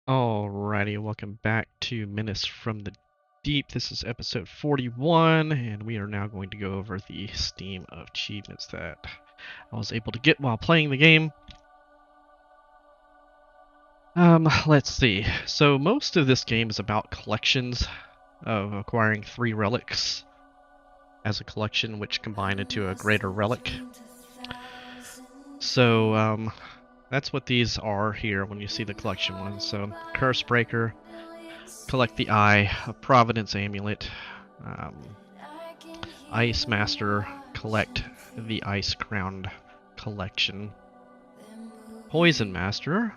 Alrighty, welcome back to Menace from the Deep. This is episode 41, and we are now going to go over the Steam achievements that I was able to get while playing the game. Let's see. So most of this game is about collections of acquiring 3 relics as a collection, which combine into a greater relic. So, that's what these are here when you see the collection ones. So, Curse Breaker, collect the Eye, a Providence Amulet, Ice Master, collect the Ice Crowned Collection, Poison Master,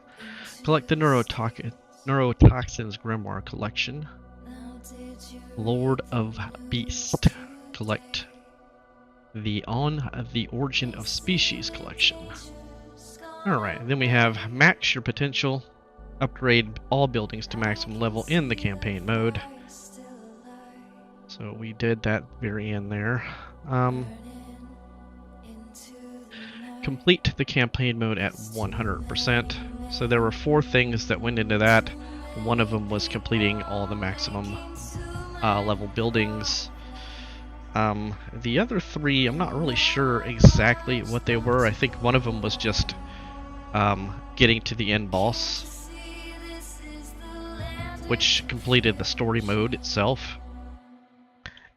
collect the Neurotoxins Grimoire Collection, Lord of Beast, collect the On the Origin of Species Collection. Alright, then we have Max Your Potential, upgrade all buildings to maximum level in the campaign mode. So we did that very end there. Complete the campaign mode at 100%. So there were 4 things that went into that. One of them was completing all the maximum level buildings. The other 3, I'm not really sure exactly what they were. I think one of them was just getting to the end boss, which completed the story mode itself.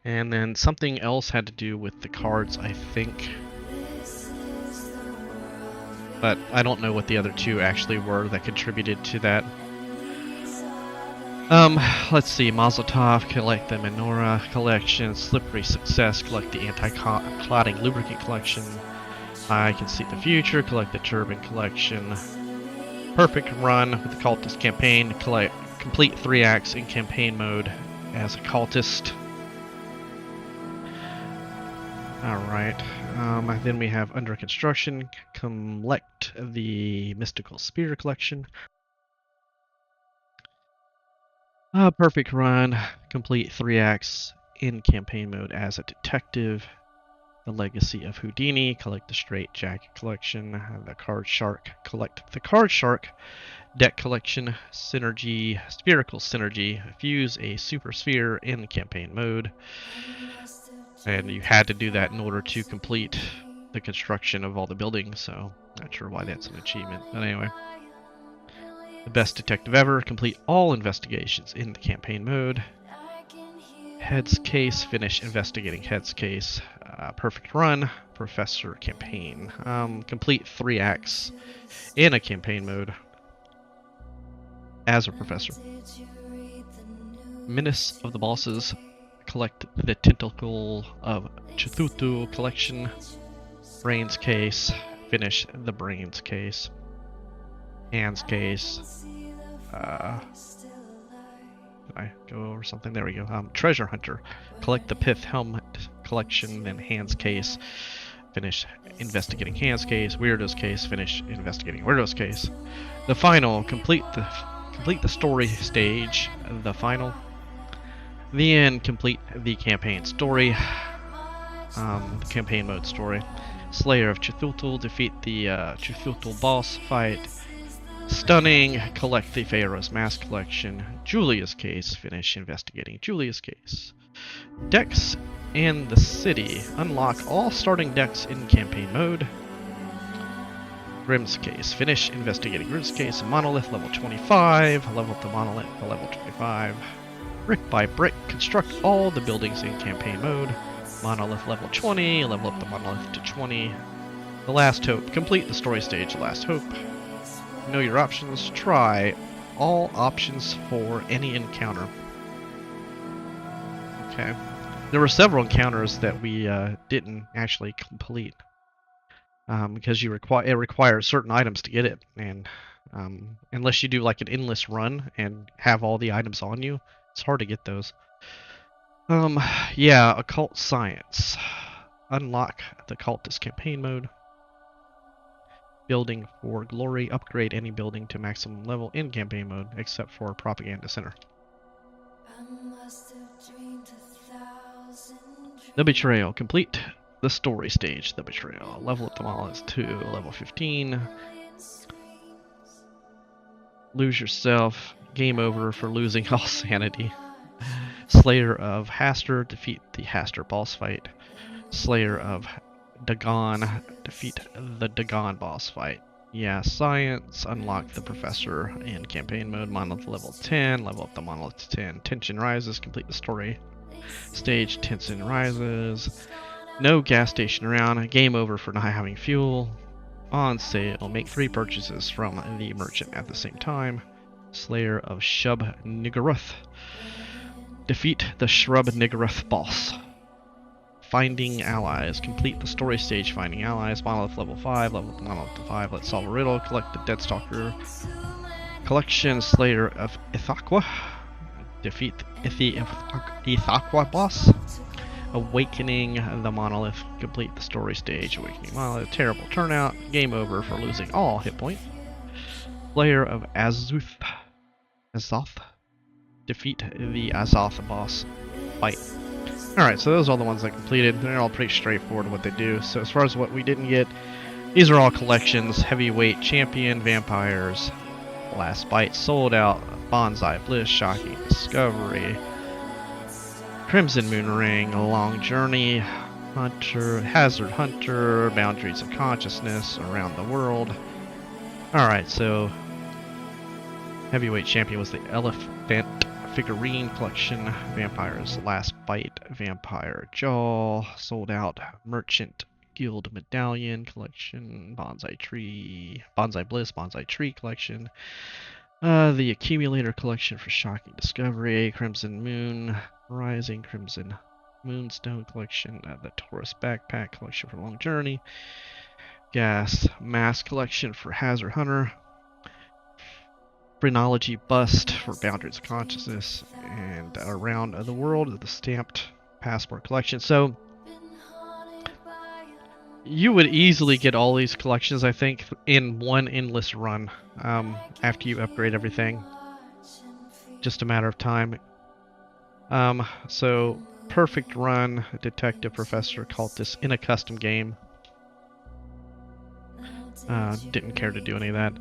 And then something else had to do with the cards, I think. But I don't know what the other 2 actually were that contributed to that. Let's see. Mazel Tov, collect the Menorah Collection. Slippery Success, collect the Anti-Clotting Lubricant Collection. I Can See the Future, collect the Turban Collection. Perfect Run with the Cultist Campaign, complete 3 acts in campaign mode as a cultist. Alright, then we have Under Construction, collect the Mystical Spear Collection. Perfect Run, complete 3 acts in campaign mode as a detective. The Legacy of Houdini, collect the Straight Jacket Collection. The Card Shark, collect the Card Shark Deck Collection. Synergy, Spherical Synergy, fuse a Super Sphere in campaign mode. And you had to do that in order to complete the construction of all the buildings, so not sure why that's an achievement. But anyway. The Best Detective Ever, complete all investigations in the campaign mode. Head's Case, finish investigating Head's Case. Perfect Run, Professor Campaign. Complete 3 acts in a campaign mode as a professor. Menace of the Bosses, collect the Tentacle of Cthulhu Collection. Brains Case, finish the Brains Case. Hands Case. Did I go over something? There we go. Treasure Hunter, collect the Pith Helmet Collection, then Hands Case, finish investigating Hands Case. Weirdo's Case, finish investigating Weirdo's Case. The Final, complete the story stage. The Final. The End, complete the campaign story. The campaign mode story. Slayer of Cthulhu, defeat the Cthulhu boss fight. Stunning, collect the Pharaoh's Mask Collection. Julia's Case, finish investigating Julia's Case. Decks and the City, unlock all starting decks in campaign mode. Grimm's Case, finish investigating Grimm's Case. Monolith, level 25, level up the Monolith to level 25. Brick by Brick, construct all the buildings in campaign mode. Monolith, level 20, level up the Monolith to 20. The Last Hope, complete the story stage, The Last Hope. Know your options. Try all options for any encounter. Okay. There were several encounters that we didn't actually complete because it requires certain items to get it, and unless you do like an endless run and have all the items on you, it's hard to get those. Yeah, Occult Science. Unlock the Cultist Campaign mode. Building for Glory, upgrade any building to maximum level in campaign mode, except for Propaganda Center. The Betrayal, complete the story stage, The Betrayal. Level up the Monolith to level 15. Lose yourself, Game over for losing all sanity. Slayer of Haster, defeat the Haster boss fight. Slayer of Dagon, defeat the Dagon boss fight. Yeah, science, unlock the professor in campaign mode, monolith level 10, level up the monolith to 10. Tension rises, complete the story stage, tension rises. No gas station around, game over for not having fuel. On sale, make 3 purchases from the merchant at the same time. Slayer of Shub Niggeruth. Defeat the Shrub Niggeruth boss. Finding allies. Complete the story stage finding allies. Monolith level 5, level up monolith to 5. Let's solve a riddle. Collect the Deathstalker collection. Slayer of Ithaqua. Defeat the Ithaqua boss. Awakening the monolith. Complete the story stage. Awakening monolith. Terrible turnout. Game over for losing all hit points. Slayer of Azoth. Defeat the Azoth boss fight. Alright, so those are all the ones I completed. They're all pretty straightforward what they do. So as far as what we didn't get, these are all collections. Heavyweight Champion, Vampires, Last Bite, Sold Out, Bonsai Bliss, Shocking Discovery, Crimson Moon Ring, A Long Journey, Hunter, Hazard Hunter, Boundaries of Consciousness, Around the World. Alright, so Heavyweight Champion was the Elephant Figurine Collection, Vampires Last Bite, Vampire Jaw, Sold Out, Merchant Guild Medallion Collection, Bonsai Bliss, Bonsai Tree Collection, the Accumulator Collection for Shocking Discovery, Crimson Moon Rising, Crimson Moonstone Collection, the Taurus Backpack Collection for Long Journey, Gas Mask Collection for Hazard Hunter, Phrenology Bust for Boundaries of Consciousness, and Around the World, the Stamped Passport Collection. So you would easily get all these collections, I think, in one endless run after you upgrade everything. Just a matter of time. So perfect run, Detective, Professor, Cultist in a custom game. Didn't care to do any of that.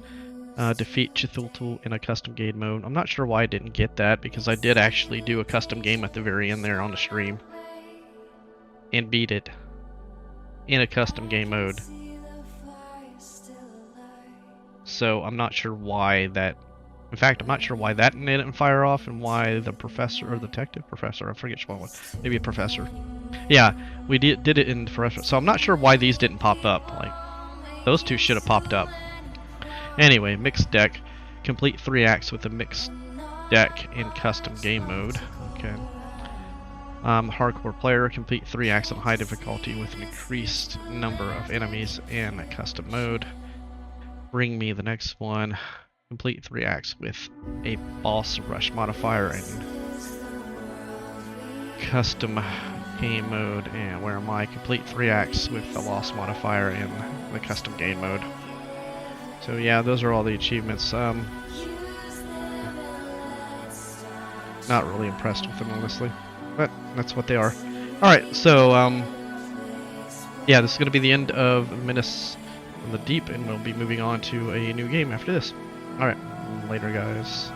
Defeat Chithultul in a custom game mode. I'm not sure why I didn't get that, because I did actually do a custom game at the very end there on the stream. And beat it. In a custom game mode. So I'm not sure why that... In fact, I'm not sure why that didn't fire off, and why the Professor, or Detective Professor, I forget which one was. Maybe a Professor. Yeah, we did it in the Professor. So I'm not sure why these didn't pop up. Like, those two should have popped up. Anyway, mixed deck. Complete 3 acts with a mixed deck in custom game mode. Okay. Hardcore player. Complete 3 acts on high difficulty with an increased number of enemies in custom mode. Bring me the next one. Complete 3 acts with a boss rush modifier in custom game mode. And where am I? Complete 3 acts with the loss modifier in the custom game mode. So yeah, those are all the achievements. Not really impressed with them, honestly, but that's what they are. Alright, so yeah, this is going to be the end of Menace from the Deep, and we'll be moving on to a new game after this. Alright, later guys.